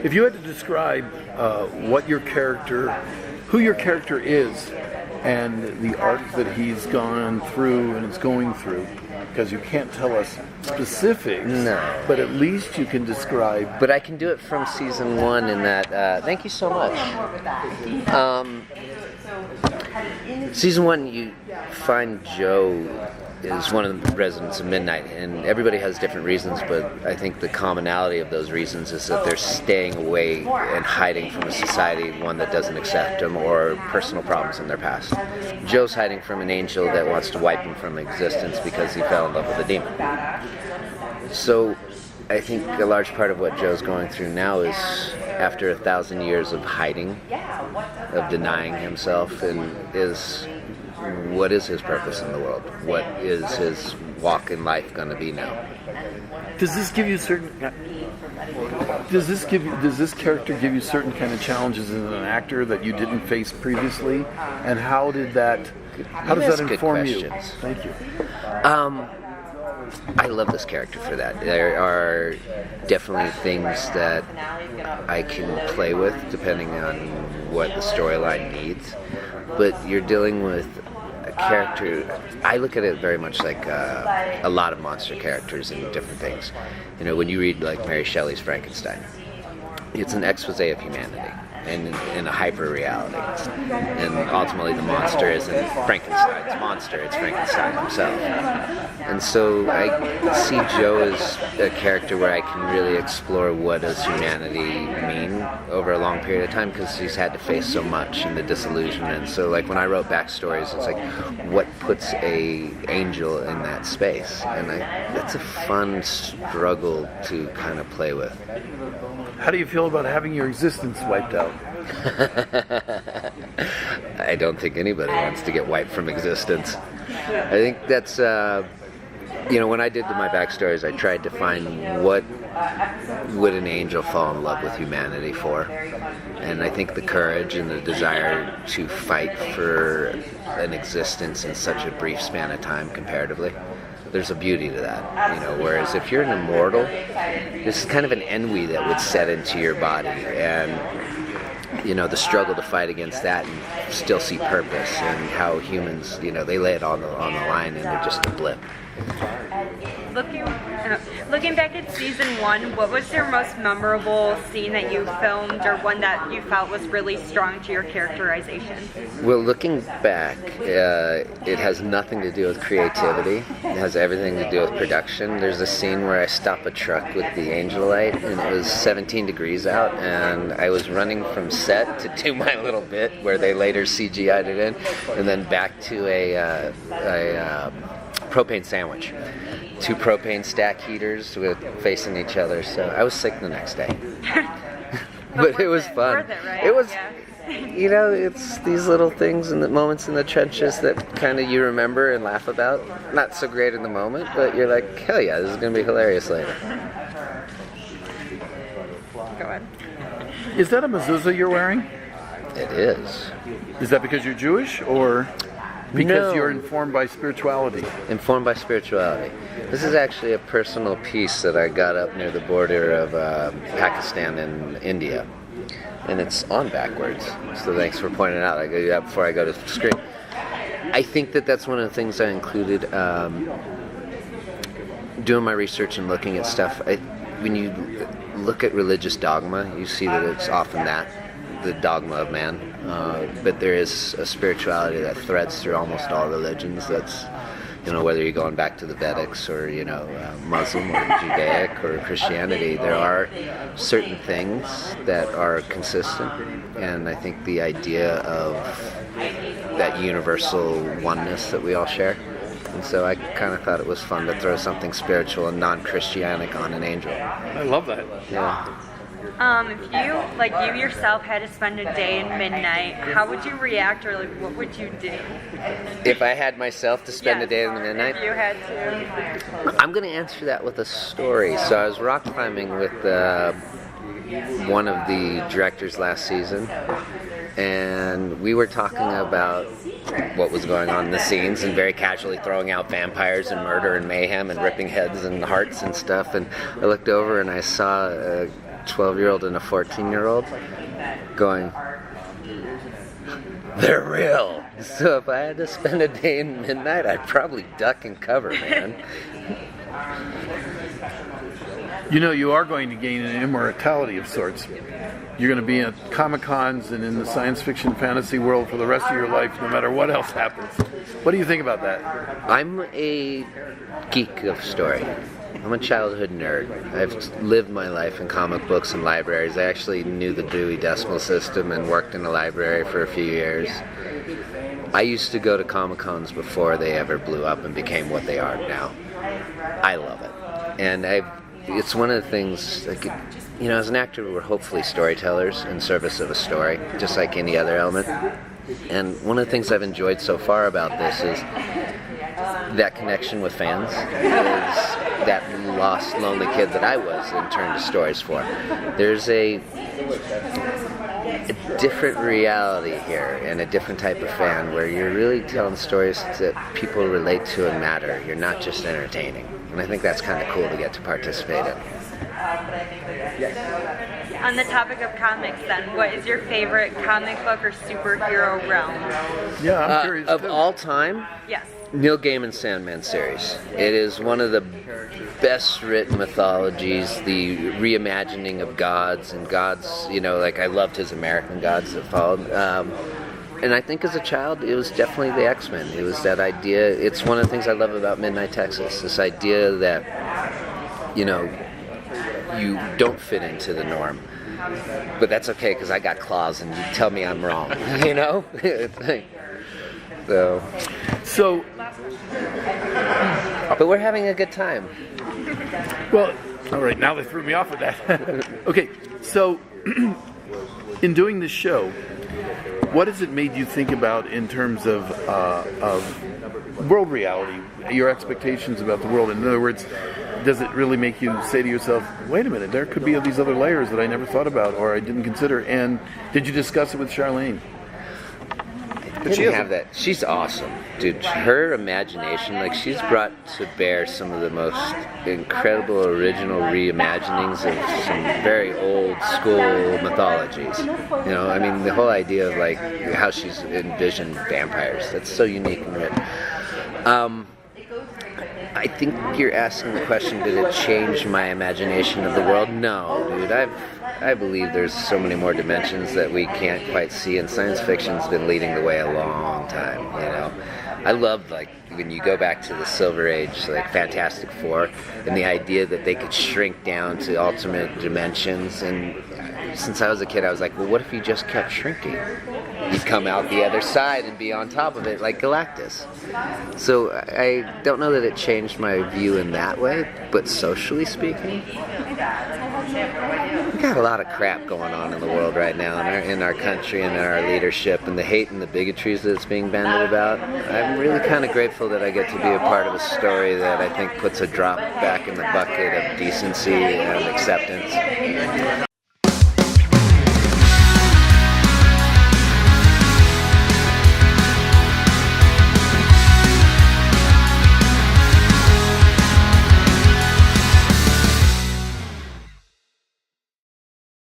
If you had to describe what your character, who your character is, and the arc that he's gone through and is going through, because you can't tell us specifics, no, but at least you can describe. But I can do it from season 1 in that. Thank you so much. Season 1, you find Joe is one of the residents of Midnight, and everybody has different reasons, but I think the commonality of those reasons is that they're staying away and hiding from a society, one that doesn't accept them, or personal problems in their past. Joe's hiding from an angel that wants to wipe him from existence because he fell in love with a demon. So I think a large part of what Joe's going through now is, after 1,000 years of hiding, of denying himself, and what is his purpose in the world? What is his walk in life going to be now? Does this give you certain? Does this character give you certain kind of challenges as an actor that you didn't face previously? And how does that inform you? Thank you. I love this character for that. There are definitely things that I can play with depending on what the storyline needs. But you're dealing with a character. I look at it very much like a lot of monster characters and different things. You know, when you read like Mary Shelley's Frankenstein, it's an expose of humanity and in a hyper-reality. And ultimately the monster isn't Frankenstein's monster, it's Frankenstein himself. And so I see Joe as a character where I can really explore what does humanity mean over a long period of time, because he's had to face so much and the disillusionment. So like when I wrote backstories, it's like, what puts a angel in that space? And that's a fun struggle to kind of play with. How do you feel about having your existence wiped out? I don't think anybody wants to get wiped from existence. I think that's, when I did my backstories, I tried to find what would an angel fall in love with humanity for. And I think the courage and the desire to fight for an existence in such a brief span of time comparatively, there's a beauty to that, whereas if you're an immortal, this is kind of an ennui that would set into your body, and the struggle to fight against that and still see purpose, and how humans, they lay it on the line and they're just a blip. Looking back at season 1, what was your most memorable scene that you filmed, or one that you felt was really strong to your characterization? Well, looking back, it has nothing to do with creativity. It has everything to do with production. There's a scene where I stop a truck with the angel light, and it was 17 degrees out, and I was running from set to do my little bit where they later CGI'd it in, and then back to a propane sandwich. 2 propane stack heaters facing each other, so I was sick the next day. But it was fun. Worth it, right? It was, yeah. It's these little things and the moments in the trenches that kind of you remember and laugh about. Not so great in the moment, but you're like, hell yeah, this is going to be hilarious later. Go ahead. Is that a mezuzah you're wearing? It is. Is that because you're Jewish, or because No. you're informed by spirituality? Informed by spirituality. This is actually a personal piece that I got up near the border of Pakistan and India. And it's on backwards. So thanks for pointing it out. I go do that before I go to the screen. I think that's one of the things I included doing my research and looking at stuff. When you look at religious dogma, you see that it's often the dogma of man. But there is a spirituality that threads through almost all religions. That's, whether you're going back to the Vedics or, Muslim or Judaic or Christianity, there are certain things that are consistent. And I think the idea of that universal oneness that we all share. And so I kind of thought it was fun to throw something spiritual and non-Christianic on an angel. I love that. Yeah. If you yourself had to spend a day in Midnight, how would you react, or what would you do? If I had myself to spend a day in the Midnight? If you had to. I'm going to answer that with a story. So I was rock climbing with one of the directors last season, and we were talking about what was going on in the scenes and very casually throwing out vampires and murder and mayhem and ripping heads and hearts and stuff. And I looked over and I saw 12-year-old and a 14-year-old going, they're real. So if I had to spend a day in midnight, I'd probably duck and cover, man. You know, you are going to gain an immortality of sorts. You're going to be at Comic-Cons and in the science fiction fantasy world for the rest of your life, no matter what else happens. What do you think about that? I'm a geek of story. I'm a childhood nerd. I've lived my life in comic books and libraries. I actually knew the Dewey Decimal System and worked in a library for a few years. I used to go to Comic-Cons before they ever blew up and became what they are now. I love it. And it's one of the things, like, you know, as an actor, we're hopefully storytellers in service of a story, just like any other element. And one of the things I've enjoyed so far about this is that connection with fans, is that lost, lonely kid that I was and turned to stories for. There's a different reality here and a different type of fan where you're really telling stories that people relate to and matter. You're not just entertaining. And I think that's kind of cool to get to participate in. On the topic of comics then, what is your favorite comic book or superhero realm? Yeah, I'm curious. Of all time? Yes. Neil Gaiman's Sandman series. It is one of the best written mythologies, the reimagining of gods and gods, you know, like I loved his American gods that followed. And I think as a child, it was definitely the X-Men. It was that idea. It's one of the things I love about Midnight Texas, this idea that, you know, you don't fit into the norm. But that's okay, because I got claws and you tell me I'm wrong, you know? So, but we're having a good time. Well, all right, now they threw me off with that. Okay, so in doing this show, what has it made you think about in terms of world reality, your expectations about the world? In other words, does it really make you say to yourself, wait a minute, there could be these other layers that I never thought about or I didn't consider? And did you discuss it with Charlene? But she have that. She's awesome, dude. Her imagination, like, she's brought to bear some of the most incredible original reimaginings of some very old school mythologies. You know, I mean, the whole idea of like how she's envisioned vampires. That's so unique and rich. I think you're asking the question, did it change my imagination of the world? No, dude. I believe there's so many more dimensions that we can't quite see, and science fiction's been leading the way a long time, you know. I love, like, when you go back to the Silver Age, like Fantastic Four, and the idea that they could shrink down to alternate dimensions. And since I was a kid, I was like, well, what if you just kept shrinking? You'd come out the other side and be on top of it like Galactus. So I don't know that it changed my view in that way, but socially speaking, we got a lot of crap going on in the world right now, in our country and in our leadership, and the hate and the bigotries that it's being bandied about. I'm really kind of grateful that I get to be a part of a story that I think puts a drop back in the bucket of decency and acceptance.